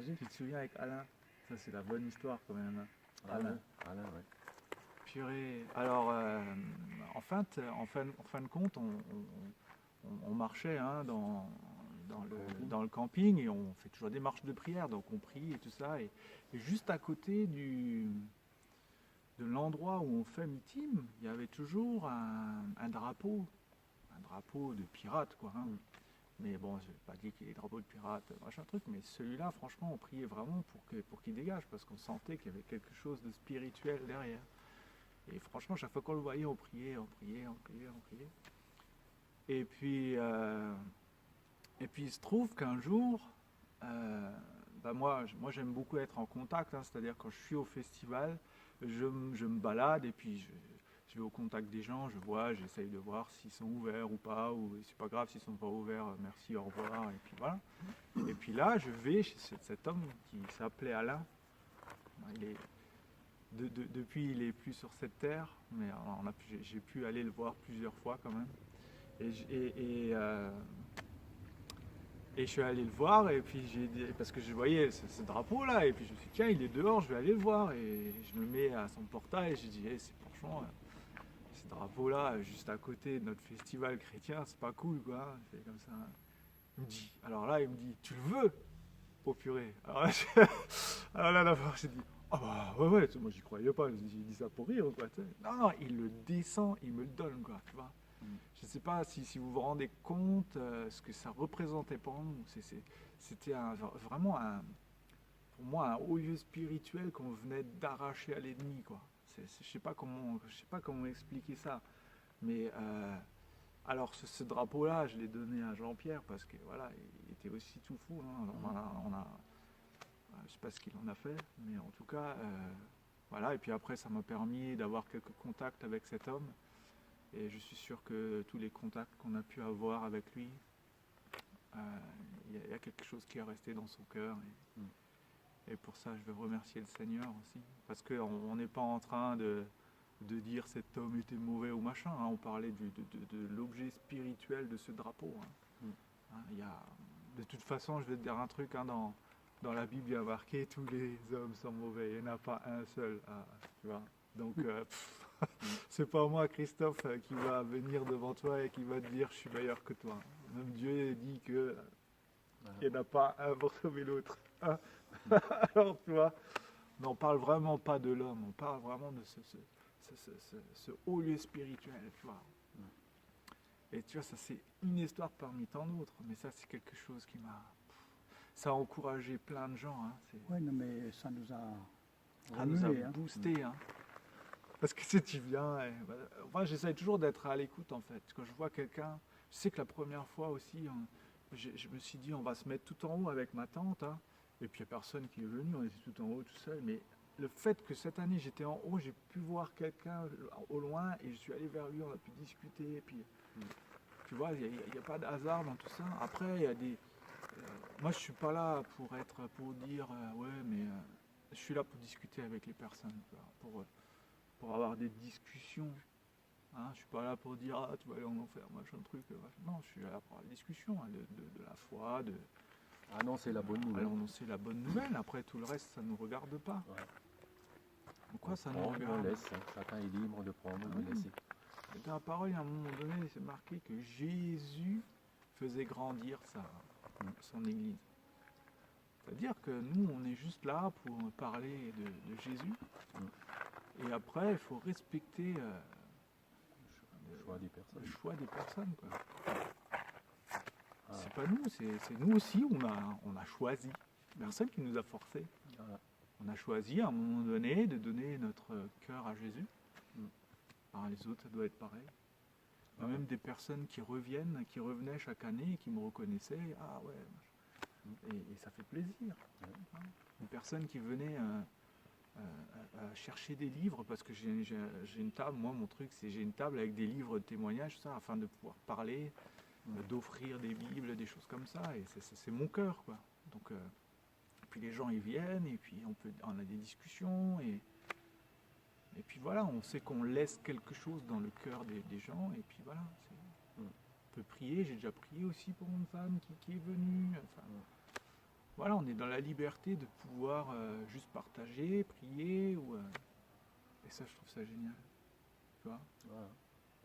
Tu te souviens avec Alain? Ça, c'est la bonne histoire quand même, hein. Alain, Alain, ouais. Purée. Alors, en fin de compte, on marchait hein, dans le camping et on fait toujours des marches de prière, donc on prie et tout ça. Et juste à côté de l'endroit où on fait meeting, il y avait toujours un drapeau de pirate, quoi. Hein. Mm. Mais bon, je n'ai pas dit qu'il y ait des drapeaux de pirates, machin truc, mais celui-là, franchement, on priait vraiment pour qu'il dégage, parce qu'on sentait qu'il y avait quelque chose de spirituel derrière. Et franchement, chaque fois qu'on le voyait, on priait, on priait, on priait, on priait. Et puis, il se trouve qu'un jour, moi j'aime beaucoup être en contact, hein, c'est-à-dire quand je suis au festival, je me balade et puis je vais au contact des gens, j'essaye de voir s'ils sont ouverts ou pas, ou c'est pas grave s'ils sont pas ouverts, merci, au revoir, et puis voilà. Et puis là, je vais chez cet homme qui s'appelait Alain. Il est, depuis, il est plus sur cette terre, mais j'ai pu aller le voir plusieurs fois quand même. Et je suis allé le voir, et puis parce que je voyais ce drapeau-là, et puis je me suis dit, tiens, il est dehors, je vais aller le voir. Et je me mets à son portail, et je dis, hey, c'est franchement, ce drapeau-là, juste à côté de notre festival chrétien, c'est pas cool, quoi. C'est comme ça. Il me dit, alors là, il me dit, tu le veux? Oh purée. Alors là, d'abord, j'ai dit, ah bah ouais, moi j'y croyais pas, j'ai dit ça pour rire, quoi. Non, il le descend, il me le donne, quoi, tu vois. Je ne sais pas si vous vous rendez compte ce que ça représentait pour nous. C'était vraiment pour moi un haut lieu spirituel qu'on venait d'arracher à l'ennemi, quoi. Je ne sais pas comment expliquer ça. Mais alors ce drapeau-là, je l'ai donné à Jean-Pierre parce que voilà, il était aussi tout fou. Hein. Je ne sais pas ce qu'il en a fait, mais en tout cas, voilà. Et puis après, ça m'a permis d'avoir quelques contacts avec cet homme. Et je suis sûr que tous les contacts qu'on a pu avoir avec lui, il y a quelque chose qui est resté dans son cœur. Et pour ça, je veux remercier le Seigneur aussi. Parce qu'on n'est pas en train de dire cet homme était mauvais ou machin. Hein. On parlait de l'objet spirituel de ce drapeau. Hein. Hein, de toute façon, je vais te dire un truc. Hein, dans la Bible, il y a marqué tous les hommes sont mauvais. Il n'y en a pas un seul. Tu vois. Donc, c'est pas moi, Christophe, qui va venir devant toi et qui va te dire je suis meilleur que toi. Même Dieu dit que il n'y en a pas un pour sauver l'autre. Hein. Alors, tu vois, mais on parle vraiment pas de l'homme, on parle vraiment de ce haut lieu spirituel, tu vois. Et tu vois, ça c'est une histoire parmi tant d'autres, mais ça c'est quelque chose qui m'a... Ça a encouragé plein de gens. Hein. Oui, non, mais ça nous a boosté. Hein. Parce que si tu viens, moi j'essaye toujours d'être à l'écoute en fait. Quand je vois quelqu'un, je sais que la première fois aussi, je me suis dit on va se mettre tout en haut avec ma tante. Hein. Et puis il n'y a personne qui est venu, on était tout en haut tout seul. Mais le fait que cette année j'étais en haut, j'ai pu voir quelqu'un au loin et je suis allé vers lui, on a pu discuter. Et puis, tu vois, il n'y a pas de hasard dans tout ça. Après, il y a des... moi je suis pas là pour dire ouais, mais je suis là pour discuter avec les personnes, pour avoir des discussions. Hein, je suis pas là pour dire tu vas aller en enfer, machin truc. Non, je suis là pour la discussion hein, de la foi, de annoncer la bonne nouvelle. Annoncer la bonne nouvelle. Après tout le reste, ça ne nous regarde pas. Ouais. Pourquoi ça nous on regarde? laisse, hein. Chacun est libre de prendre ou de laisser. Dans la parole, à un moment donné, c'est marqué que Jésus faisait grandir son Église. C'est-à-dire que nous, on est juste là pour parler de Jésus. Et après, il faut respecter le choix des personnes. Quoi. C'est pas nous, c'est nous aussi, on a choisi. Personne qui nous a forcé. On a choisi à un moment donné de donner notre cœur à Jésus. Alors les autres, ça doit être pareil. Il y a même des personnes qui revenaient chaque année et qui me reconnaissaient. Ah ouais, et ça fait plaisir. Une personne qui venait chercher des livres, parce que j'ai une table, moi mon truc c'est j'ai une table avec des livres de témoignages, ça, afin de pouvoir parler, d'offrir des bibles, des choses comme ça, et c'est mon cœur, quoi. Donc, puis les gens ils viennent, et puis on a des discussions, et puis voilà, on sait qu'on laisse quelque chose dans le cœur des gens, et puis voilà, on peut prier, j'ai déjà prié aussi pour une femme qui est venue, enfin, voilà, on est dans la liberté de pouvoir juste partager, prier, et ça, je trouve ça génial. Tu vois, Voilà,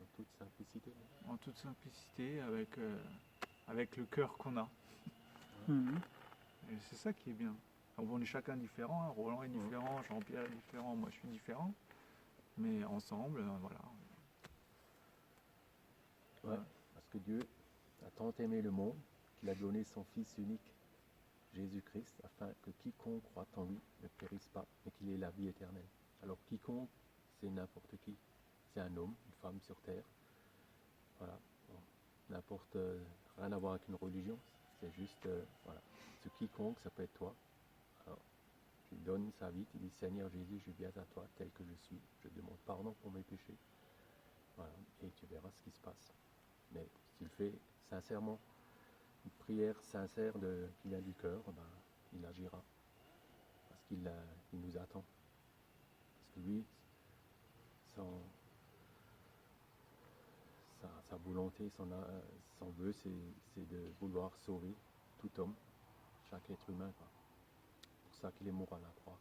en toute simplicité. en toute simplicité, avec le cœur qu'on a. Mhm. Et c'est ça qui est bien. Alors, on est chacun différent, hein. Roland est différent, Jean-Pierre est différent, moi je suis différent. Mais ensemble, voilà. Ouais, parce que Dieu a tant aimé le monde qu'il a donné son Fils unique, Jésus-Christ, afin que quiconque croit en lui ne périsse pas, mais qu'il ait la vie éternelle. Alors quiconque, c'est n'importe qui. C'est un homme, une femme sur terre. Voilà. Bon, n'importe, rien à voir avec une religion. C'est juste, voilà. Ce quiconque, ça peut être toi. Alors, tu donnes sa vie, tu dis Seigneur Jésus, je viens à toi tel que je suis. Je demande pardon pour mes péchés. Voilà. Et tu verras ce qui se passe. Mais si tu le fais sincèrement, une prière sincère qui vient du cœur, ben, il agira. Parce il nous attend. Parce que lui, sa volonté, son vœu, c'est de vouloir sauver tout homme, chaque être humain. Quoi. C'est pour ça qu'il est mort à la croix.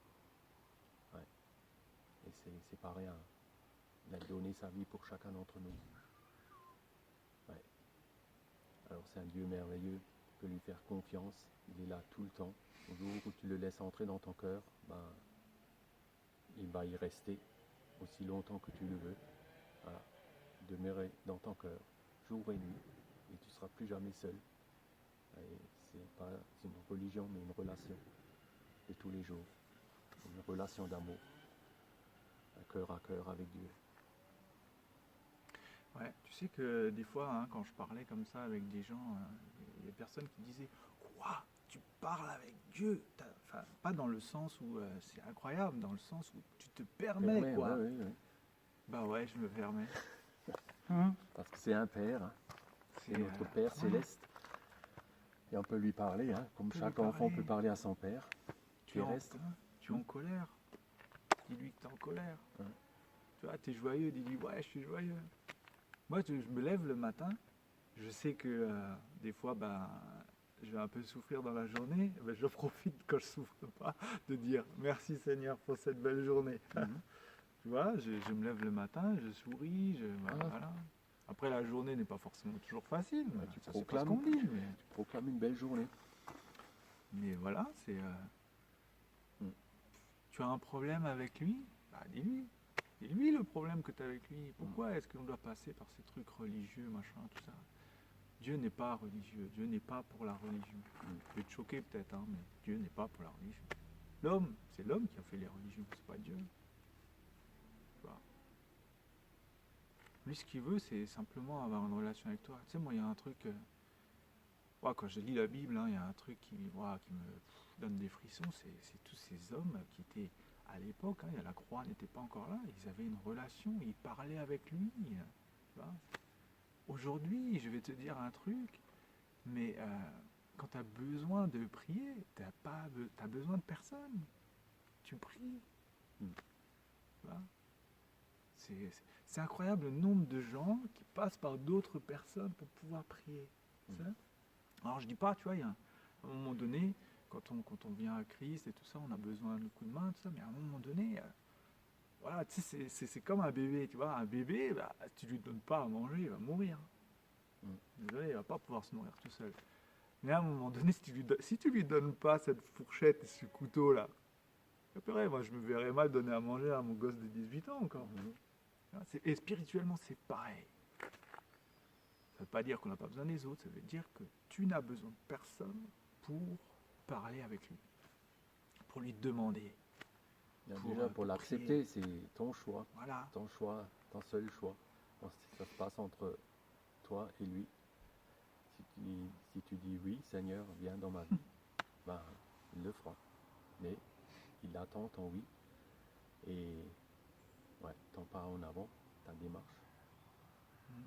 Ouais. Et c'est pas rien. Il a donné sa vie pour chacun d'entre nous. Ouais. Alors c'est un Dieu merveilleux, tu peux lui faire confiance, il est là tout le temps. Au jour où tu le laisses entrer dans ton cœur, ben, il va y rester aussi longtemps que tu le veux. Voilà. Demeurer dans ton cœur, jour et nuit, et tu ne seras plus jamais seul. Et c'est pas une religion, mais une relation de tous les jours. Une relation d'amour, un cœur à cœur avec Dieu. Ouais, tu sais que des fois, hein, quand je parlais comme ça avec des gens, il y a des personnes qui disaient Ouah, tu parles avec Dieu. Enfin, pas dans le sens où c'est incroyable, dans le sens où tu te permets, quoi. Ouais, ouais. Bah ouais, je me permets. Mhm. Parce que c'est un Père, hein. C'est notre Père céleste. Et on peut lui parler, hein, comme peut chaque lui enfant parler. peut parler à son Père. Tu es, Terrestre. tu es en colère. Dis-lui que tu es en colère. Ouais. Tu vois, tu es joyeux. Dis-lui, ouais, je suis joyeux. Moi, je me lève le matin. Je sais que des fois, ben, je vais un peu souffrir dans la journée. Ben, je profite quand je souffre pas de dire merci Seigneur pour cette belle journée. Mhm. Tu vois, je me lève le matin, je souris. Voilà. Voilà. Après, la journée n'est pas forcément toujours facile. Ouais, Ça, tu c'est pas ce qu'on proclames. dit. Tu proclames une belle journée. Mais voilà, c'est. Tu as un problème avec lui, bah dis-lui. Dis-lui le problème que tu as avec lui. Pourquoi est-ce qu'on doit passer par ces trucs religieux, machin, tout ça? Dieu n'est pas religieux. Dieu n'est pas pour la religion. Je vais te choquer peut-être, hein, mais Dieu n'est pas pour la religion. L'homme, c'est l'homme qui a fait les religions, c'est pas Dieu. Tu vois. Lui, ce qu'il veut, c'est simplement avoir une relation avec toi. Tu sais, moi, il y a un truc. Quand je lis la Bible, hein, il y a un truc qui me donne des frissons. C'est tous ces hommes qui étaient à l'époque, hein, la croix n'était pas encore là. Ils avaient une relation, ils parlaient avec lui. Tu vois. Aujourd'hui, je vais te dire un truc, mais quand tu as besoin de prier, tu as besoin de personne. Tu pries. Tu vois. C'est incroyable le nombre de gens qui passent par d'autres personnes pour pouvoir prier. Ça. Alors je dis pas, tu vois, il y a à un moment donné, quand on vient à Christ et tout ça, on a besoin d'un coup de main, tout ça, mais à un moment donné, voilà, tu sais, c'est comme un bébé, tu vois, un bébé, bah, si tu lui donnes pas à manger, il va mourir. Désolé, il va pas pouvoir se nourrir tout seul. Mais à un moment donné, si tu lui donnes pas cette fourchette et ce couteau là, après, moi je me verrais mal donner à manger à mon gosse de 18 ans encore. Et spirituellement, c'est pareil. Ça ne veut pas dire qu'on n'a pas besoin des autres, ça veut dire que tu n'as besoin de personne pour parler avec lui, pour lui demander. Pour l'accepter, c'est ton choix. Voilà. Ton choix, ton seul choix. Donc, ça se passe entre toi et lui. Si tu dis oui, Seigneur, viens dans ma vie, ben, il le fera. Mais il attend ton oui. Et ouais, ton pas en avant, ta démarche.